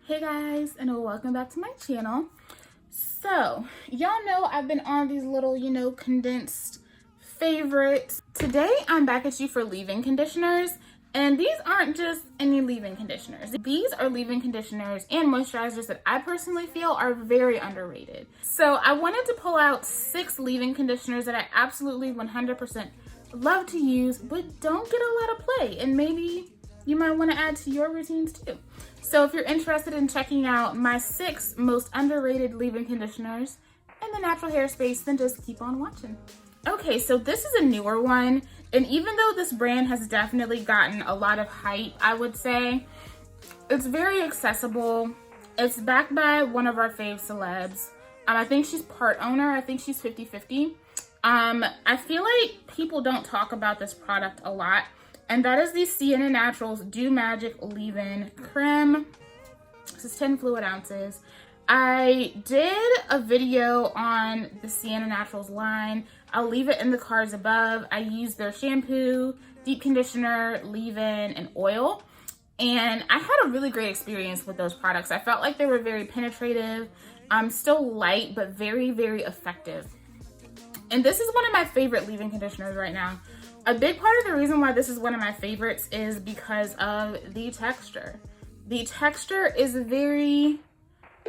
Hey guys, and welcome back to my channel. So, y'all know I've been on these little, condensed favorites. Today, I'm back at you for leave-in conditioners, and these aren't just any leave-in conditioners. These are leave-in conditioners and moisturizers that I personally feel are very underrated. So, I wanted to pull out 6 leave-in conditioners that I absolutely 100% love to use, but don't get a lot of play, and maybe you might want to add to your routines too. So if you're interested in checking out my 6 most underrated leave-in conditioners in the natural hair space, then just keep on watching. Okay, so this is a newer one, and even though this brand has definitely gotten a lot of hype, I would say, it's very accessible. It's backed by one of our fave celebs. I think she's part owner. I think she's 50-50. I feel like people don't talk about this product a lot, and that is the Sienna Naturals Do Magic Leave-In Creme. This is 10 fluid ounces. I did a video on the Sienna Naturals line. I'll leave it in the cards above. I used their shampoo, deep conditioner, leave-in, and oil. And I had a really great experience with those products. I felt like they were very penetrative, still light, but very, very effective. And this is one of my favorite leave-in conditioners right now. A big part of the reason why this is one of my favorites is because of the texture. The texture is very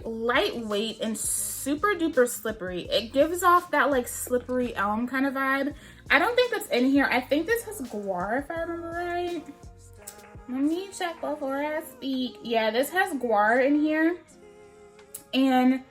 lightweight and super duper slippery. It gives off that like slippery elm kind of vibe. I don't think that's in here. I think this has guar, if I remember right. Let me check before I speak. Yeah, this has guar in here. And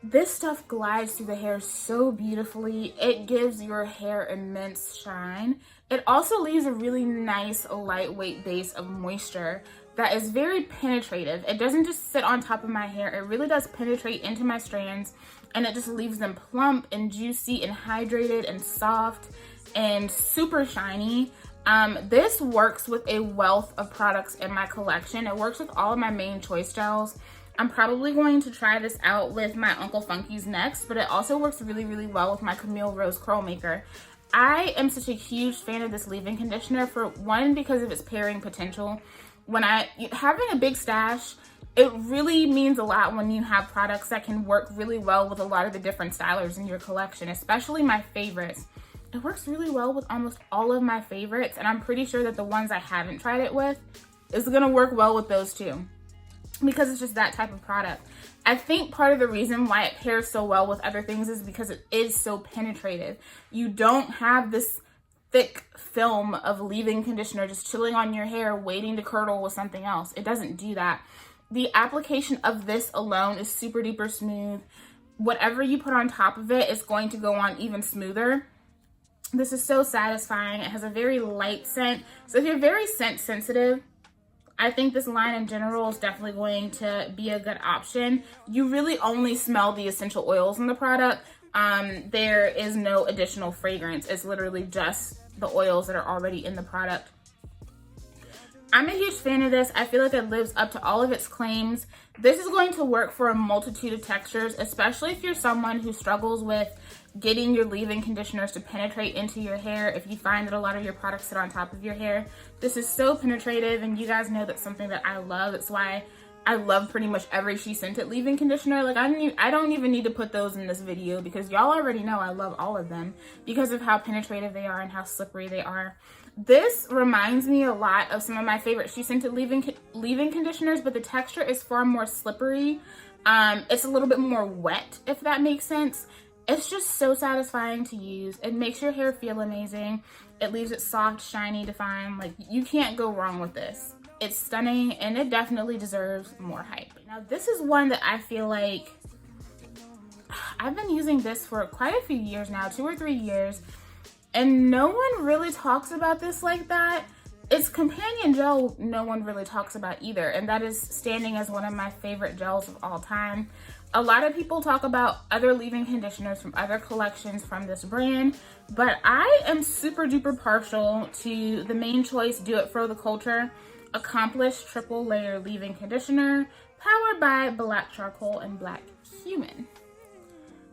this stuff glides through the hair so beautifully. It gives your hair immense shine. It also leaves a really nice lightweight base of moisture that is very penetrative. It doesn't just sit on top of my hair. It really does penetrate into my strands, and it just leaves them plump and juicy and hydrated and soft and super shiny. This works with a wealth of products in my collection. It works with all of my main choice gels. I'm probably going to try this out with my Uncle Funky's next, but it also works really, really well with my Camille Rose Curl Maker. I am such a huge fan of this leave-in conditioner, for one, because of its pairing potential. Having a big stash, it really means a lot when you have products that can work really well with a lot of the different stylers in your collection, especially my favorites. It works really well with almost all of my favorites, and I'm pretty sure that the ones I haven't tried it with is gonna work well with those too, because it's just that type of product. I think part of the reason why it pairs so well with other things is because it is so penetrative. You don't have this thick film of leave-in conditioner just chilling on your hair waiting to curdle with something else. It doesn't do that. The application of this alone is super duper smooth. Whatever you put on top of it is going to go on even smoother. This is so satisfying. It has a very light scent. So if you're very scent sensitive, I think this line in general is definitely going to be a good option. You really only smell the essential oils in the product. There is no additional fragrance. It's literally just the oils that are already in the product. I'm a huge fan of this. I feel like it lives up to all of its claims. This is going to work for a multitude of textures, especially if you're someone who struggles with getting your leave-in conditioners to penetrate into your hair. If you find that a lot of your products sit on top of your hair, this is so penetrative, and you guys know that's something that I love. That's why I love pretty much every She Scented leave-in conditioner. Like, I don't even need to put those in this video, because y'all already know I love all of them because of how penetrative they are and how slippery they are. This reminds me a lot of some of my favorite She Scented leave-in conditioners, but the texture is far more slippery. It's a little bit more wet, if that makes sense. It's just so satisfying to use. It makes your hair feel amazing. It leaves it soft, shiny, defined. Like, you can't go wrong with this. It's stunning, and it definitely deserves more hype. Now, this is one that I feel like I've been using this for quite a few years now, 2 or 3 years, and no one really talks about this like that. Its companion gel, no one really talks about either, and that is standing as one of my favorite gels of all time. A lot of people talk about other leave-in conditioners from other collections from this brand, but I am super duper partial to the main choice Do It For The Culture Accomplished Triple Layer Leave-In Conditioner, powered by black charcoal and black cumin.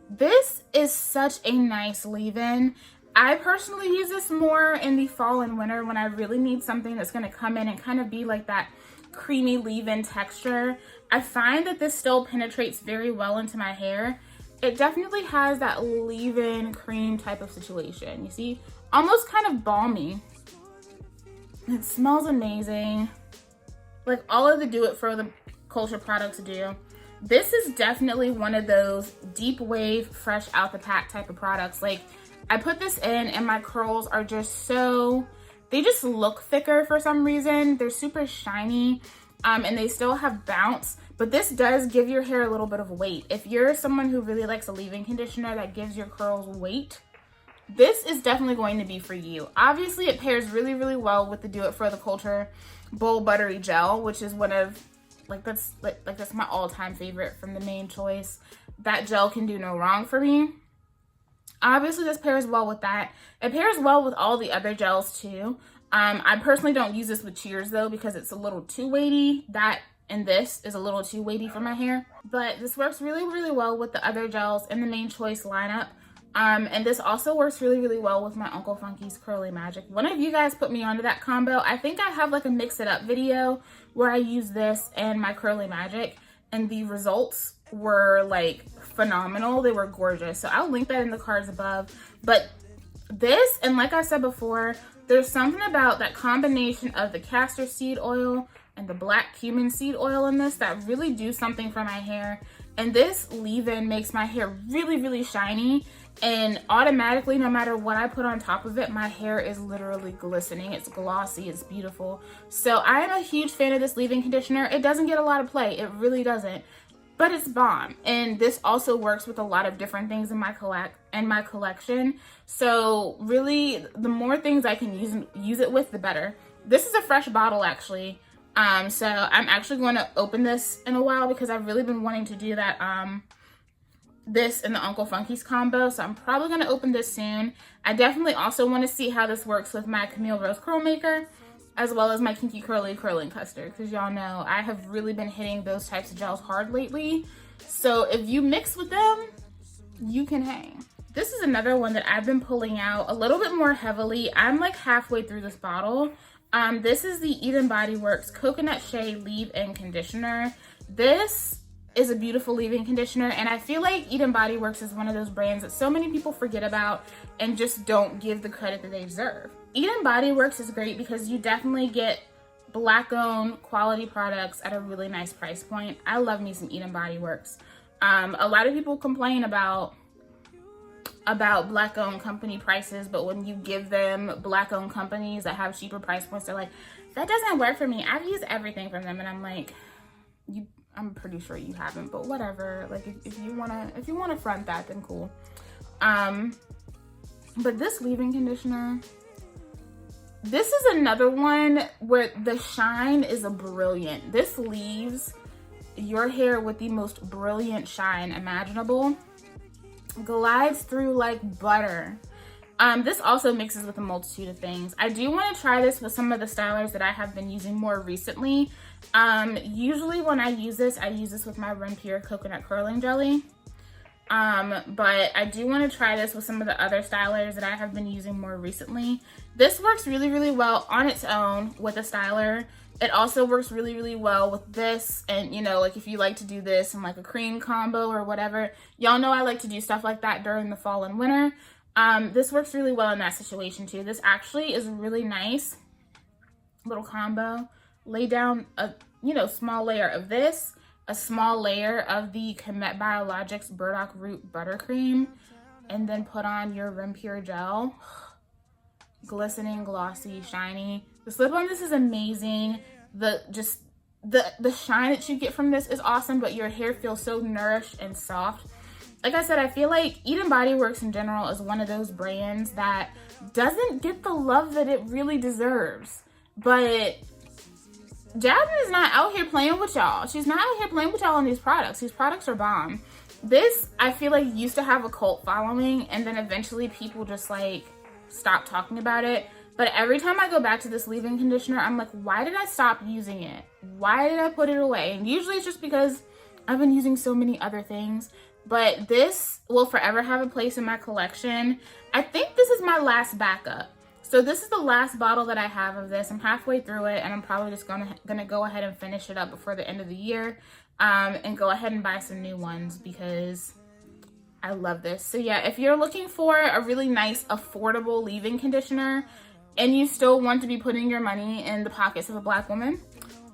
This is such a nice leave-in. I personally use this more in the fall and winter when I really need something that's going to come in and kind of be like that creamy leave-in texture. I find that this still penetrates very well into my hair. It definitely has that leave-in cream type of situation. You see, almost kind of balmy. It smells amazing. Like all of the Do It For The Culture products do. This is definitely one of those deep wave, fresh out the pack type of products. Like I put this in and my curls are just so, they just look thicker for some reason. They're super shiny and they still have bounce, but this does give your hair a little bit of weight. If you're someone who really likes a leave-in conditioner that gives your curls weight, this is definitely going to be for you. Obviously it pairs really, really well with the Do It For The Culture Bold Buttery Gel, which is one of, that's my all-time favorite from the main choice. That gel can do no wrong for me. Obviously this pairs well with that. It pairs well with all the other gels too. I personally don't use this with Cheers though because it's a little too weighty. That and this is a little too weighty for my hair. But this works really, really well with the other gels in the main choice lineup. And this also works really, really well with my Uncle Funky's Curly Magic. One of you guys put me onto that combo. I think I have like a mix it up video where I use this and my Curly Magic, and the results were like phenomenal. They were gorgeous. So I'll link that in the cards above. But this, and like I said before, there's something about that combination of the castor seed oil and the black cumin seed oil in this that really do something for my hair. And this leave-in makes my hair really, really shiny. And automatically, no matter what I put on top of it, my hair is literally glistening. It's glossy, it's beautiful. So I am a huge fan of this leave-in conditioner. It doesn't get a lot of play, it really doesn't, but it's bomb. And this also works with a lot of different things in my collection. So really, the more things I can use it with, the better. This is a fresh bottle actually. So I'm actually going to open this in a while because I've really been wanting to do that, this and the Uncle Funky's combo. So I'm probably going to open this soon. I definitely also want to see how this works with my Camille Rose Curl Maker, as well as my Kinky Curly Curling Custard, because y'all know I have really been hitting those types of gels hard lately. So if you mix with them, you can hang. This is another one that I've been pulling out a little bit more heavily. I'm like halfway through this bottle. This is the Bodyworks Coconut Shea Leave-In Conditioner. This is a beautiful leave-in conditioner, and I feel like Bodyworks is one of those brands that so many people forget about and just don't give the credit that they deserve. Bodyworks is great because you definitely get Black-owned quality products at a really nice price point. I love me some Bodyworks. A lot of people complain about Black-owned company prices, but when you give them Black-owned companies that have cheaper price points, they're like, that doesn't work for me. I've used everything from them, and I'm like, I'm pretty sure you haven't, but whatever. Like if you wanna front that, then cool. But this leave-in conditioner, this is another one where the shine is a brilliant. This leaves your hair with the most brilliant shine imaginable. Glides through like butter. This also mixes with a multitude of things. I do want to try this with some of the stylers that I have been using more recently. Usually when I use this with my Rim Pure Coconut Curling Jelly. But I do want to try this with some of the other stylers that I have been using more recently. This works really, really well on its own with a styler. It also works really, really well with this, and you know, like if you like to do this in like a cream combo or whatever, y'all know I like to do stuff like that during the fall and winter. This works really well in that situation too. This actually is a really nice little combo. Lay down a, small layer of this, a small layer of the Comet Biologics Burdock Root Buttercream, and then put on your Rim Pure gel. Glistening, glossy, shiny. The slip on this is amazing. The shine that you get from this is awesome, but your hair feels so nourished and soft. Like I said, I feel like Bodyworks in general is one of those brands that doesn't get the love that it really deserves. But Jasmine is not out here playing with y'all. She's not out here playing with y'all on these products. These products are bomb. This, I feel like, used to have a cult following, and then eventually people just like stopped talking about it. But every time I go back to this leave-in conditioner, I'm like, why did I stop using it? Why did I put it away? And usually it's just because I've been using so many other things. But this will forever have a place in my collection. I think this is my last backup. So this is the last bottle that I have of this. I'm halfway through it, and I'm probably just gonna go ahead and finish it up before the end of the year. and go ahead and buy some new ones because I love this. So yeah, if you're looking for a really nice, affordable leave-in conditioner and you still want to be putting your money in the pockets of a Black woman,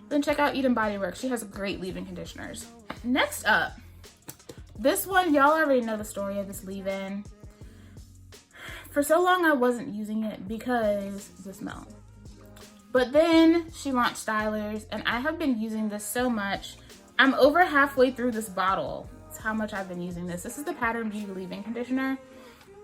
then check out Bodyworks. She has great leave-in conditioners. Next up, this one, y'all already know the story of this leave-in. For so long, I wasn't using it because of the smell. But then she launched Stylers, and I have been using this so much. I'm over halfway through this bottle. That's how much I've been using this. This is the Pattern Beauty leave-in conditioner.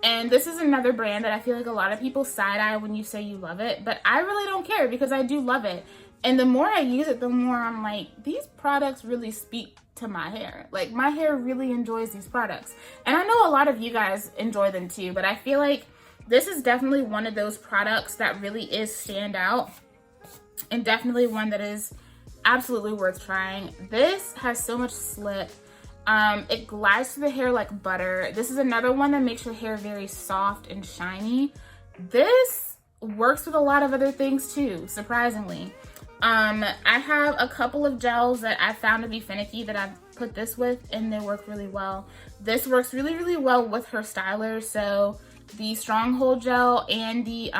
And this is another brand that I feel like a lot of people side-eye when you say you love it. But I really don't care because I do love it. And the more I use it, the more I'm like, these products really speak to my hair. Like, my hair really enjoys these products. And I know a lot of you guys enjoy them too, but I feel like this is definitely one of those products that really is stand out, and definitely one that is absolutely worth trying. This has so much slip. It glides through the hair like butter. This is another one that makes your hair very soft and shiny. This works with a lot of other things too, surprisingly. I have a couple of gels that I found to be finicky that I've put this with, and they work really well. This works really, really well with her stylers. So the Stronghold gel and the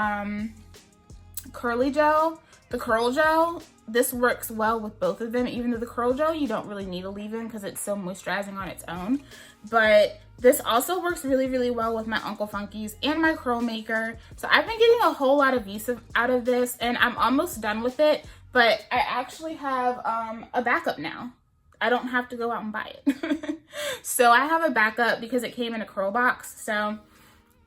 curly gel, the curl gel, this works well with both of them. Even though the curl gel, you don't really need a leave-in because it's so moisturizing on its own. But this also works really, really well with my Uncle Funky's and my curl maker. So I've been getting a whole lot of use out of this, and I'm almost done with it. But I actually have a backup now. I don't have to go out and buy it. So I have a backup because it came in a curl box. So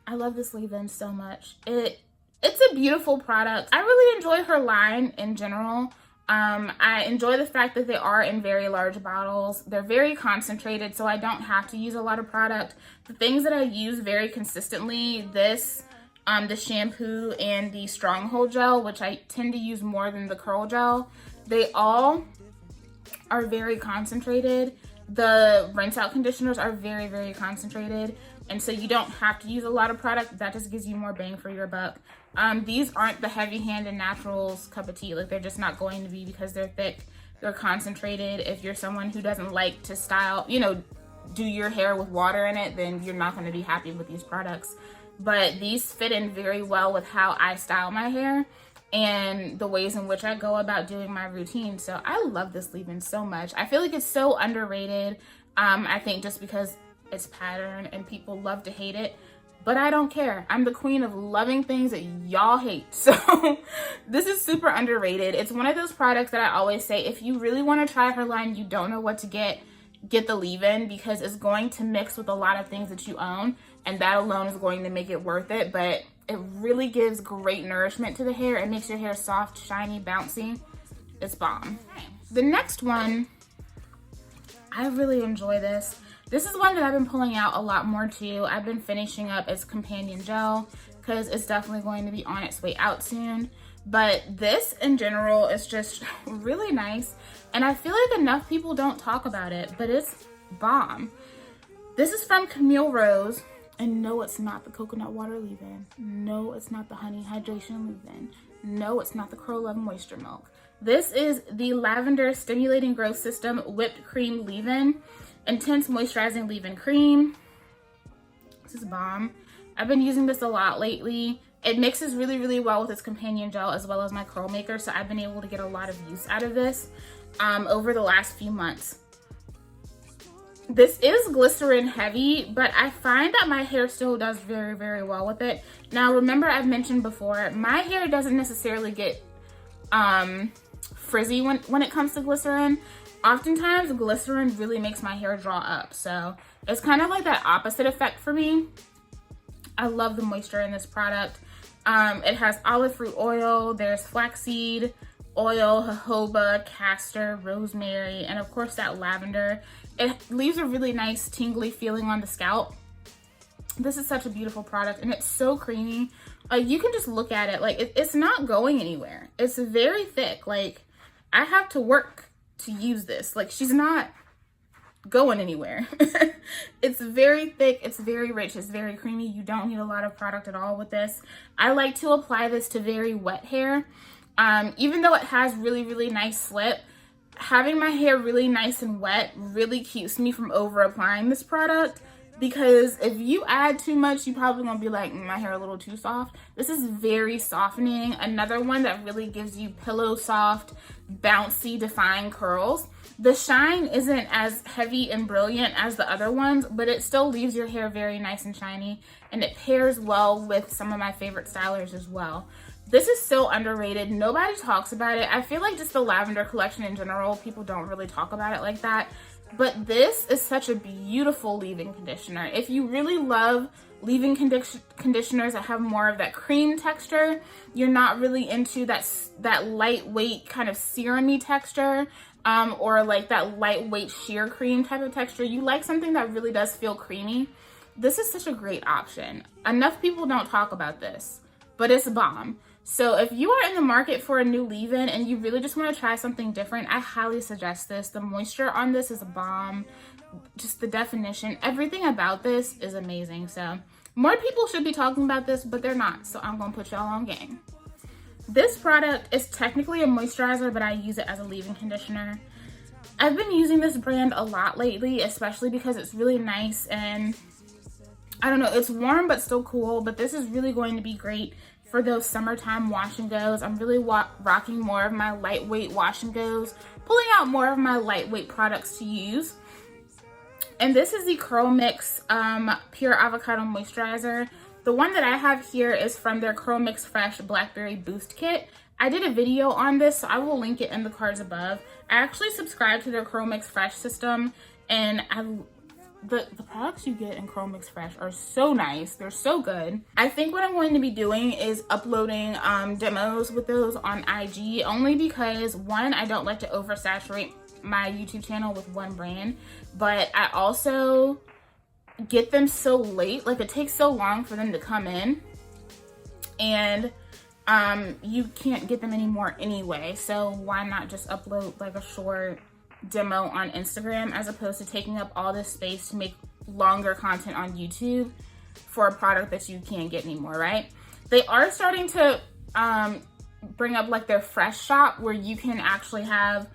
I love this leave-in so much. It's a beautiful product. I really enjoy her line in general. I enjoy the fact that they are in very large bottles. They're very concentrated, so I don't have to use a lot of product. The things that I use very consistently, this, the shampoo and the Stronghold gel, which I tend to use more than the curl gel, they all are very concentrated. The rinse out conditioners are very, very concentrated, and so you don't have to use a lot of product. That just gives you more bang for your buck. These aren't the heavy-handed naturals cup of tea. Like, they're just not going to be because they're thick. They're concentrated. If you're someone who doesn't like to style, you know, do your hair with water in it, then you're not going to be happy with these products. But these fit in very well with how I style my hair and the ways in which I go about doing my routine. So I love this leave-in so much. I feel like it's so underrated. I think just because it's Pattern and people love to hate it, but I don't care. I'm the queen of loving things that y'all hate. So this is super underrated. It's one of those products that I always say, if you really want to try her line, you don't know what to get the leave-in, because it's going to mix with a lot of things that you own, and that alone is going to make it worth it. But it really gives great nourishment to the hair. It makes your hair soft, shiny, bouncy. It's bomb. The next one, I really enjoy this. This is one that I've been pulling out a lot more too. I've been finishing up its companion gel because it's definitely going to be on its way out soon. But this in general is just really nice, and I feel like enough people don't talk about it, but it's bomb. This is from Camille Rose, and no, it's not the coconut water leave-in. No, it's not the honey hydration leave-in. No, it's not the Curl Love Moisture Milk. This is the Lavender Stimulating Growth System Whipped Cream Leave-In. Intense Moisturizing Leave-In Cream. This is bomb. I've been using this a lot lately. It mixes really, really well with its companion gel as well as my curl maker, so I've been able to get a lot of use out of this over the last few months. This is glycerin heavy, but I find that my hair still does very, very well with it. Now, remember I've mentioned before, my hair doesn't necessarily get frizzy when it comes to glycerin. Oftentimes, glycerin really makes my hair draw up, so it's kind of like that opposite effect for me. I love the moisture in this product. It has olive fruit oil, there's flaxseed oil, jojoba, castor, rosemary, and of course that lavender. It leaves a really nice tingly feeling on the scalp. This is such a beautiful product, and it's so creamy. You can just look at it, like it's not going anywhere. It's very thick. Like, I have to work to use this. Like, she's not going anywhere. It's very thick, it's very rich, it's very creamy. You don't need a lot of product at all with this. I like to apply this to very wet hair. Even though it has really, really nice slip, having my hair really nice and wet really keeps me from over applying this product, because if you add too much, you probably gonna be like, my hair a little too soft. This is very softening. Another one that really gives you pillow soft, bouncy, defined curls. The shine isn't as heavy and brilliant as the other ones, but it still leaves your hair very nice and shiny, and it pairs well with some of my favorite stylers as well. This is so underrated. Nobody talks about it. I feel like just the Lavender collection in general, people don't really talk about it like that. But this is such a beautiful leave-in conditioner. If you really love leave-in conditioners that have more of that cream texture, you're not really into that lightweight kind of serum-y texture, or like that lightweight sheer cream type of texture, you like something that really does feel creamy, this is such a great option. Enough people don't talk about this, but it's a bomb. So if you are in the market for a new leave-in and you really just want to try something different, I highly suggest this. The moisture on this is a bomb. Just the definition, everything about this is amazing. So more people should be talking about this, but they're not. So I'm going to put y'all on game. This product is technically a moisturizer, but I use it as a leave-in conditioner. I've been using this brand a lot lately, especially because it's really nice and I don't know, it's warm but still cool, but this is really going to be great for those summertime wash and goes. I'm really rocking more of my lightweight wash and goes, pulling out more of my lightweight products to use. And this is the Curlmix Pure Avocado Moisturizer. The one that I have here is from their Curlmix Fresh Blackberry Boost Kit. I did a video on this, so I will link it in the cards above. I actually subscribe to their Curlmix Fresh system, and the products you get in Curlmix Fresh are so nice. They're so good. I think what I'm going to be doing is uploading demos with those on IG, only because, one, I don't like to oversaturate my YouTube channel with one brand, but I also get them so late. Like, it takes so long for them to come in, and you can't get them anymore anyway. So why not just upload like a short demo on Instagram as opposed to taking up all this space to make longer content on YouTube for a product that you can't get anymore, right? They are starting to bring up like their fresh shop where you can actually have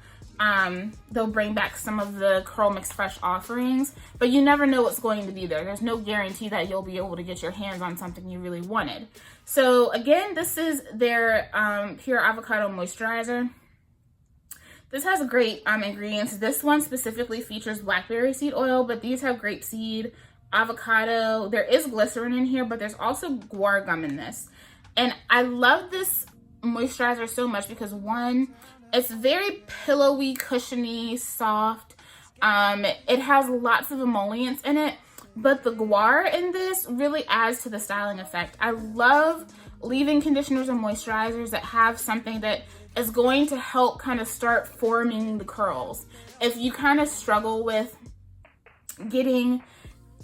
they'll bring back some of the Curlmix Fresh offerings, but you never know what's going to be there. There's no guarantee that you'll be able to get your hands on something you really wanted. So again, this is their Pure Avocado Moisturizer. This has great ingredients. This one specifically features blackberry seed oil, but these have grapeseed, avocado. There is glycerin in here, but there's also guar gum in this. And I love this moisturizer so much because, one, it's very pillowy, cushiony, soft. It has lots of emollients in it, but the guar in this really adds to the styling effect. I love leave-in conditioners and moisturizers that have something that is going to help kind of start forming the curls. If you kind of struggle with getting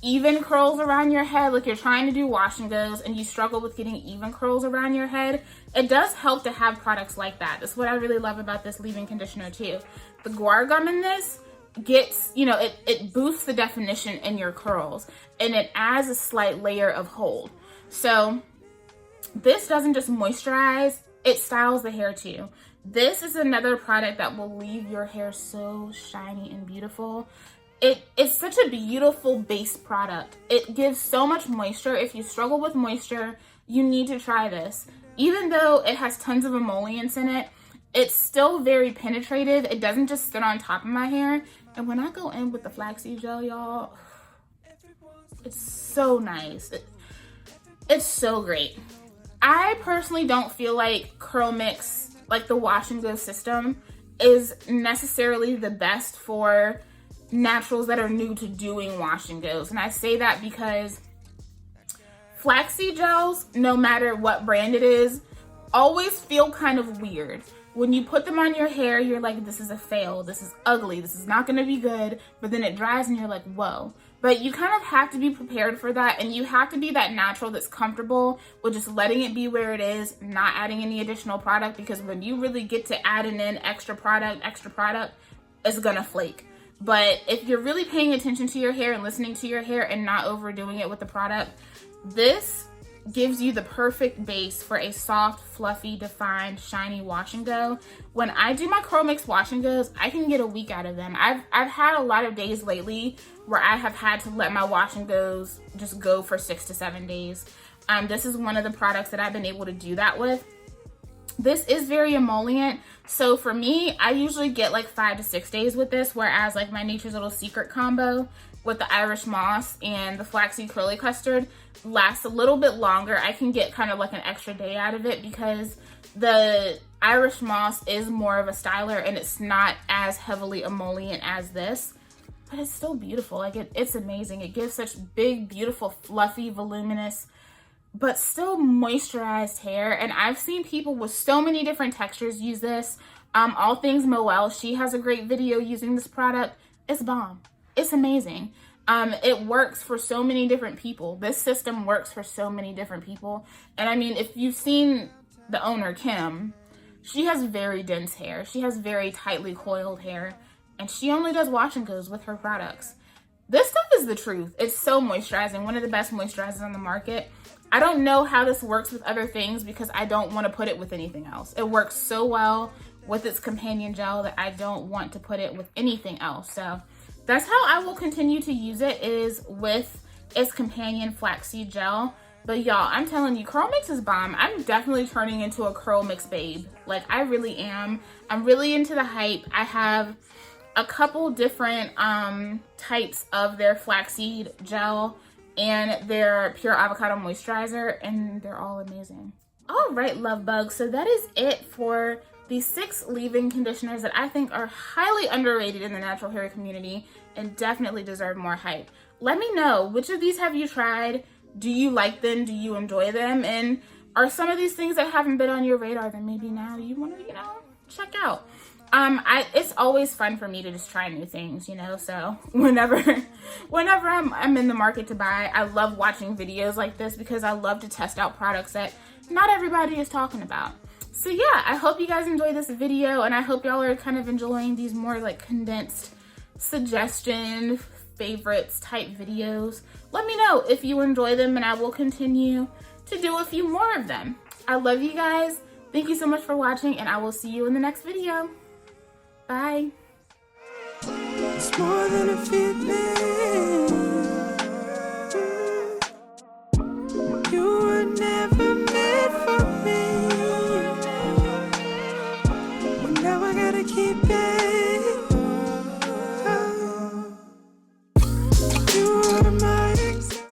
even curls around your head, like you're trying to do wash and goes and you struggle with getting even curls around your head, it does help to have products like that. That's what I really love about this leave-in conditioner too. The guar gum in this gets, you know, it boosts the definition in your curls and it adds a slight layer of hold. So this doesn't just moisturize, it styles the hair too. This is another product that will leave your hair so shiny and beautiful. It's such a beautiful base product. It gives so much moisture. If you struggle with moisture, you need to try this. Even though it has tons of emollients in it, it's still very penetrative. It doesn't just sit on top of my hair. And when I go in with the flaxseed gel, y'all, it's so nice. It's so great. I personally don't feel like Curlmix, like the wash and go system, is necessarily the best for naturals that are new to doing wash and goes. And I say that because flaxseed gels, no matter what brand it is, always feel kind of weird. When you put them on your hair, you're like, this is a fail, this is ugly, this is not gonna be good, but then it dries and you're like, whoa. But you kind of have to be prepared for that, and you have to be that natural that's comfortable with just letting it be where it is, not adding any additional product, because when you really get to adding in extra product, it's gonna flake. But if you're really paying attention to your hair and listening to your hair and not overdoing it with the product, this gives you the perfect base for a soft, fluffy, defined, shiny wash and go. When I do my Curlmix wash and goes, I can get a week out of them. I've had a lot of days lately where I have had to let my wash and goes just go for 6 to 7 days. This is one of the products that I've been able to do that with. This is very emollient, so for me, I usually get like 5 to 6 days with this, whereas like my Nature's Little Secret combo with the Irish Moss and the Flaxseed Curly Custard lasts a little bit longer. I can get kind of like an extra day out of it because the Irish Moss is more of a styler and it's not as heavily emollient as this, but it's still beautiful. Like it's amazing. It gives such big, beautiful, fluffy, voluminous, but still moisturized hair. And I've seen people with so many different textures use this. All Things Moelle, she has a great video using this product. It's bomb. It's amazing. It works for so many different people. This system works for so many different people. And I mean, if you've seen the owner, Kim, she has very dense hair. She has very tightly coiled hair. And she only does wash and goes with her products. This stuff is the truth. It's so moisturizing. One of the best moisturizers on the market. I don't know how this works with other things because I don't want to put it with anything else. It works so well with its companion gel that I don't want to put it with anything else. So that's how I will continue to use it, is with its companion flaxseed gel. But y'all, I'm telling you, Curlmix is bomb. I'm definitely turning into a Curlmix babe. Like, I really am. I'm really into the hype. I have a couple different types of their flaxseed gel and their pure avocado moisturizer, and they're all amazing. All right, love bugs, so that is it for the 6 leave-in conditioners that I think are highly underrated in the natural hair community and definitely deserve more hype. Let me know, which of these have you tried? Do you like them? Do you enjoy them? And are some of these things that haven't been on your radar that maybe now you want to, check out? It's always fun for me to just try new things, so whenever I'm in the market to buy, I love watching videos like this because I love to test out products that not everybody is talking about. So yeah, I hope you guys enjoyed this video, and I hope y'all are kind of enjoying these more like condensed suggestion favorites type videos. Let me know if you enjoy them and I will continue to do a few more of them. I love you guys. Thank you so much for watching, and I will see you in the next video. Bye. It's more than a feeling.